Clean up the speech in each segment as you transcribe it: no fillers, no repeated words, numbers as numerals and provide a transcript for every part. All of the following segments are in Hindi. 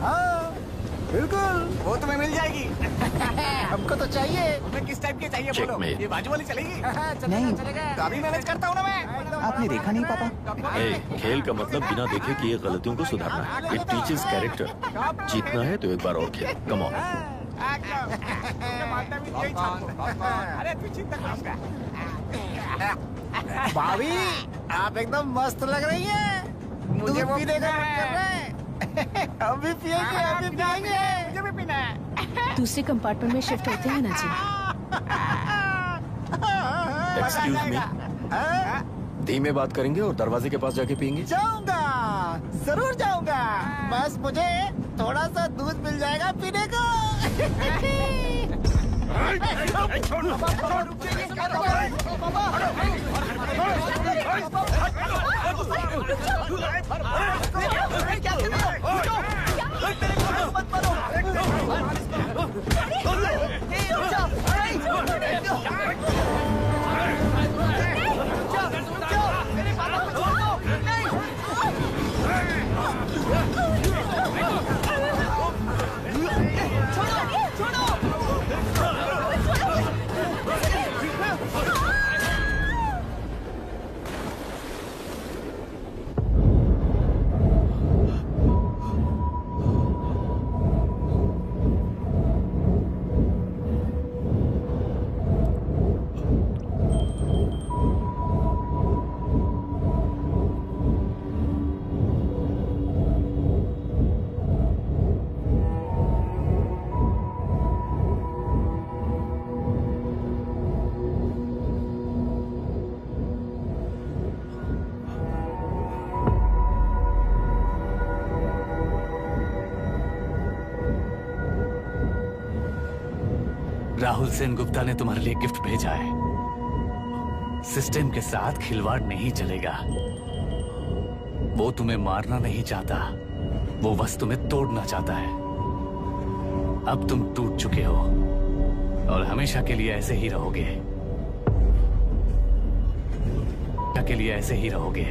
हाँ बिल्कुल, वो तुम्हें मिल जाएगी। हमको तो चाहिए। तुम्हें किस टाइप की चाहिए बोलो? Checkmate. ये बाजू वाली चलेगी? नहीं। तो अभी मैनेज करता हूँ ना मैं। आपने देखा नहीं पापा? खेल का मतलब बिना देखे किए गलतियों को सुधारना है। It teaches character. जीतना है तो एक बार और खेल। Come on. अरे तू चिंता कर। भाभी आप एकदम मस्त लग रही हैं। मुझे वो पीने का पीना मन कर रहा है। है। अभी पिएंगे, अभी पिएंगे। मुझे भी पीना है। दूसरे कंपार्टमेंट में शिफ्ट होते हैं ना जी। एक्सक्यूज मी, धीमे बात करेंगे और दरवाजे के पास जाके पियेंगे। जाऊंगा, जरूर जाऊंगा। बस मुझे थोड़ा सा दूध मिल जाएगा पीने को। राहुल सेनगुप्ता ने तुम्हारे लिए गिफ्ट भेजा है। सिस्टम के साथ खिलवाड़ नहीं चलेगा। वो तुम्हें मारना नहीं चाहता, वो बस तुम्हें तोड़ना चाहता है। अब तुम टूट चुके हो और हमेशा के लिए ऐसे ही रहोगे। हमेशा के लिए ऐसे ही रहोगे।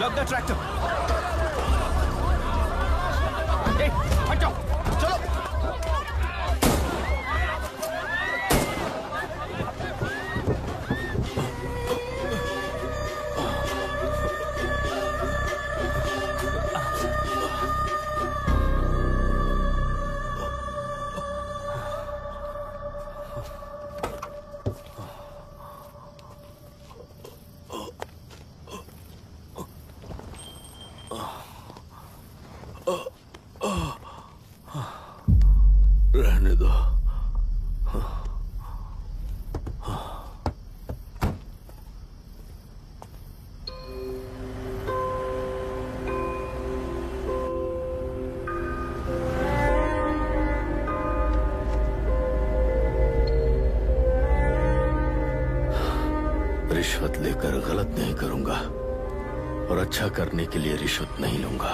Lock the tractor. Hey, हट जाओ, चलो। रहने दो। रिश्वत लेकर गलत नहीं करूंगा और अच्छा करने के लिए रिश्वत नहीं लूंगा।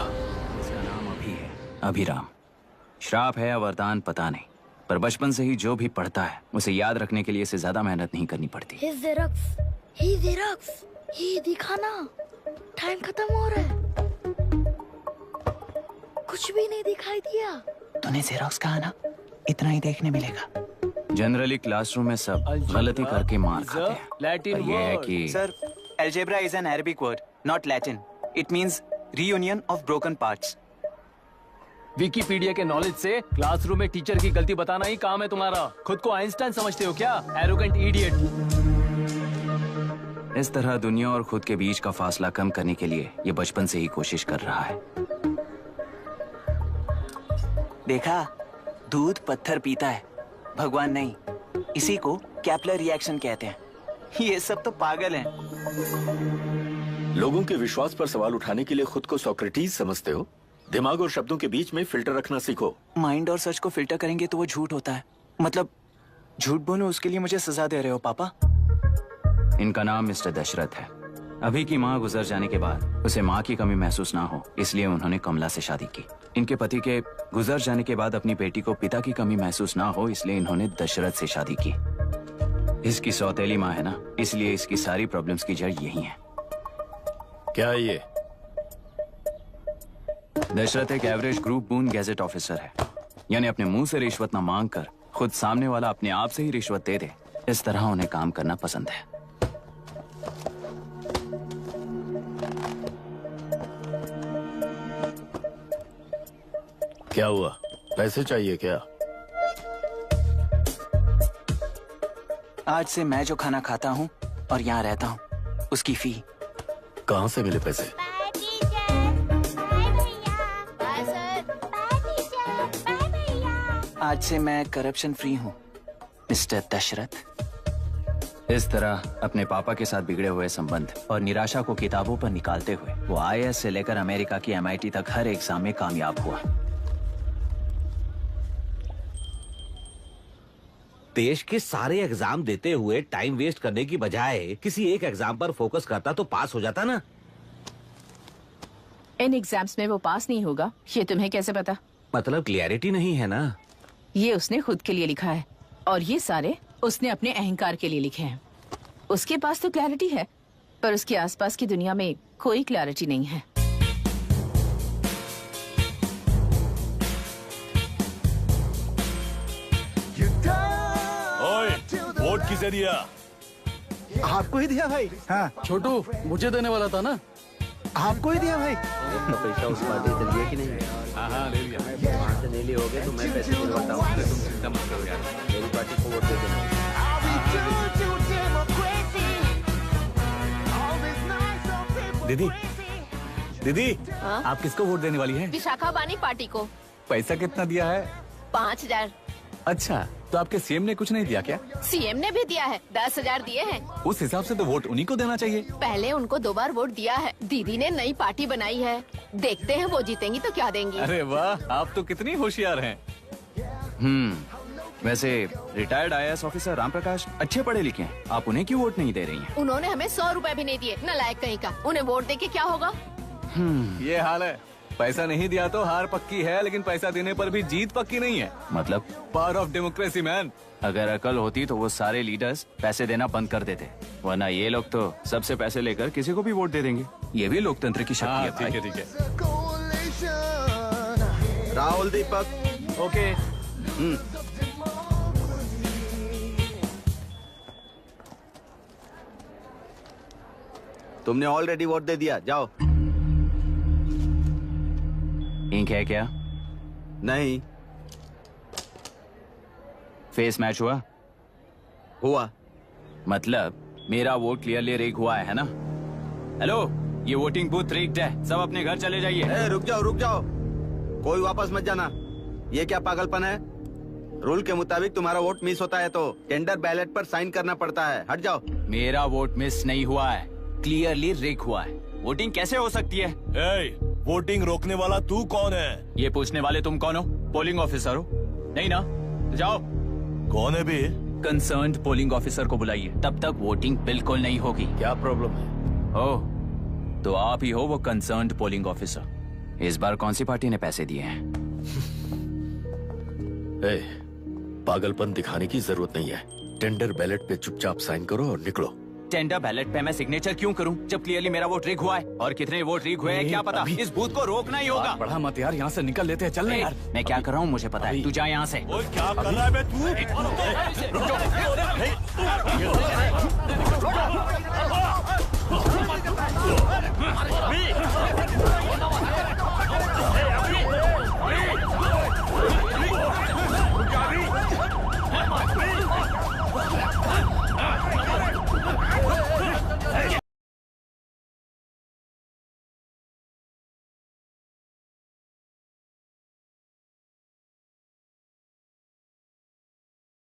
इसका नाम अभी है, अभिराम। श्राप है या वरदान पता नहीं, पर बचपन से ही जो भी पढ़ता है उसे याद रखने के लिए इसे ज्यादा मेहनत नहीं करनी पड़ती। ही दिखाना, टाइम खत्म हो रहा है। कुछ भी नहीं दिखाई दिया। तूने जेरोक्स कहा ना, इतना ही देखने मिलेगा। जनरली क्लासरूम में सब गलती करके मार खाते हैं। लैटिन पर यह है कि Sir, algebra is an Arabic word, not Latin. It means reunion of broken parts. Wikipedia के नॉलेज से क्लासरूम में टीचर की गलती बताना ही काम है तुम्हारा। खुद को आइंस्टाइन समझते हो क्या? Arrogant idiot. इस तरह दुनिया और खुद के बीच का फासला कम करने के लिए ये बचपन से ही कोशिश कर रहा है। देखा, दूध पत्थर पीता है, भगवान नहीं। इसी को कैपलर रिएक्शन कहते हैं। ये सब तो पागल हैं। लोगों के विश्वास पर सवाल उठाने के लिए खुद को सोक्रेटिस समझते हो? दिमाग और शब्दों के बीच में फिल्टर रखना सीखो। माइंड और सच को फिल्टर करेंगे तो वो झूठ होता है। मतलब झूठ बोलो उसके लिए मुझे सजा दे रहे हो पापा? इनका नाम मिस्टर दशरथ है। अभी की माँ गुजर जाने के बाद उसे माँ की कमी महसूस ना हो, इसलिए उन्होंने कमला से शादी की। इनके पति के गुजर जाने के बाद अपनी बेटी को पिता की कमी महसूस ना हो, इसलिए इन्होंने दशरथ से शादी की। इसकी सौतेली माँ है ना, इसलिए इसकी सारी प्रॉब्लम्स की जड़ यही है। क्या है ये? दशरथ एक एवरेज ग्रुप बून गैजेट ऑफिसर है, यानी अपने मुंह से रिश्वत न मांग कर खुद सामने वाला अपने आप से ही रिश्वत दे दे, इस तरह उन्हें काम करना पसंद है। क्या हुआ? पैसे चाहिए क्या? आज से मैं जो खाना खाता हूँ और यहाँ रहता हूँ, उसकी फी। कहाँ से मिले पैसे? बाय टीचर, बाय भैया, bye sir, bye teacher, bye भैया। आज से मैं करप्शन फ्री हूँ, मिस्टर दशरथ। इस तरह अपने पापा के साथ बिगड़े हुए संबंध और निराशा को किताबों पर निकालते हुए वो IAS से लेकर अमेरिका की MIT तक हर एग्जाम में कामयाब हुआ। देश के सारे एग्जाम देते हुए टाइम वेस्ट करने की बजाय किसी एक एग्जाम पर फोकस करता तो पास हो जाता ना। इन एग्जाम्स में वो पास नहीं होगा, ये तुम्हें कैसे पता? मतलब क्लियरिटी नहीं है ना। ये उसने खुद के लिए लिखा है और ये सारे उसने अपने अहंकार के लिए लिखे हैं। उसके पास तो क्लैरिटी है, पर उसके आसपास की दुनिया में कोई क्लैरिटी नहीं है। वोट किसे दिया? आपको ही दिया भाई। हाँ, छोटू मुझे देने वाला था ना। आपको ही दिया भाई। पैसा उस पार्टी से लिया कि नहीं? हाँ ले लिया। वहाँ से नहीं लिए होगे तो मैं पैसे दिलवाता हूँ। तुम चिंता मत करो यार, मेरी पार्टी को वोट दे देना। दीदी दीदी आप किसको वोट देने वाली हैं? विशाखा बानी पार्टी को। पैसा कितना दिया है? 5,000। अच्छा, तो आपके सीएम ने कुछ नहीं दिया क्या? CM ने भी दिया है, 10,000 दिए हैं। उस हिसाब से तो वोट उन्हीं को देना चाहिए। पहले उनको 2 बार वोट दिया है। दीदी ने नई पार्टी बनाई है, देखते हैं वो जीतेंगी तो क्या देंगी। अरे वाह, आप तो कितनी होशियार हैं। वैसे retired IAS officer Ram Prakash अच्छे पढ़े लिखे हैं, आप उन्हें क्यों वोट नहीं दे रही हैं? उन्होंने हमें 100 रुपए भी नहीं दिए, नालायक कहीं का। उन्हें वोट दे के क्या होगा? ये हाल है। पैसा नहीं दिया तो हार पक्की है, लेकिन पैसा देने पर भी जीत पक्की नहीं है। मतलब पावर ऑफ डेमोक्रेसी मैन। अगर अकल होती तो वो सारे लीडर्स पैसे देना बंद कर देते, वरना ये लोग तो सबसे पैसे लेकर किसी को भी वोट दे देंगे। ये भी लोकतंत्र की शक्ति है भाई। ठीक है। राहुल दीपक, ओके। तुमने ऑलरेडी वोट दे दिया, जाओ। इंक है क्या? नहीं फेस मैच हुआ। मतलब मेरा वोट क्लियरली रिग हुआ है ना? हेलो, ये वोटिंग बूथ रिग्ड है, सब अपने घर चले जाइए। रुक जाओ, कोई वापस मत जाना। ये क्या पागलपन है? रूल के मुताबिक तुम्हारा वोट मिस होता है तो टेंडर बैलेट पर साइन करना पड़ता है। हट जाओ। मेरा वोट मिस नहीं हुआ है, क्लियरली रिग हुआ है। वोटिंग कैसे हो सकती है? वोटिंग रोकने वाला तू कौन है? ये पूछने वाले तुम कौन हो? पोलिंग ऑफिसर हो? नहीं ना? तो जाओ। कौन है बे? कंसर्न्ड पोलिंग ऑफिसर को बुलाइए, तब तक वोटिंग बिल्कुल नहीं होगी। क्या प्रॉब्लम है? ओह, तो आप ही हो वो कंसर्न्ड पोलिंग ऑफिसर। इस बार कौन सी पार्टी ने पैसे दिए हैं? पागलपन दिखाने की जरूरत नहीं है। टेंडर बैलेट पे चुपचाप साइन करो और निकलो। टेंडर बैलेट पे मैं सिग्नेचर क्यों करूं जब क्लियरली मेरा वोट रिग हुआ है? और कितने वोट रिग हुए हैं क्या पता? इस बूथ को रोकना ही होगा। बढ़ा मत यार, यहाँ से निकल लेते हैं, चल ए, यार। मैं क्या कर रहा हूँ मुझे पता है, तू जा यहाँ से। क्या कर रहा है बे तू?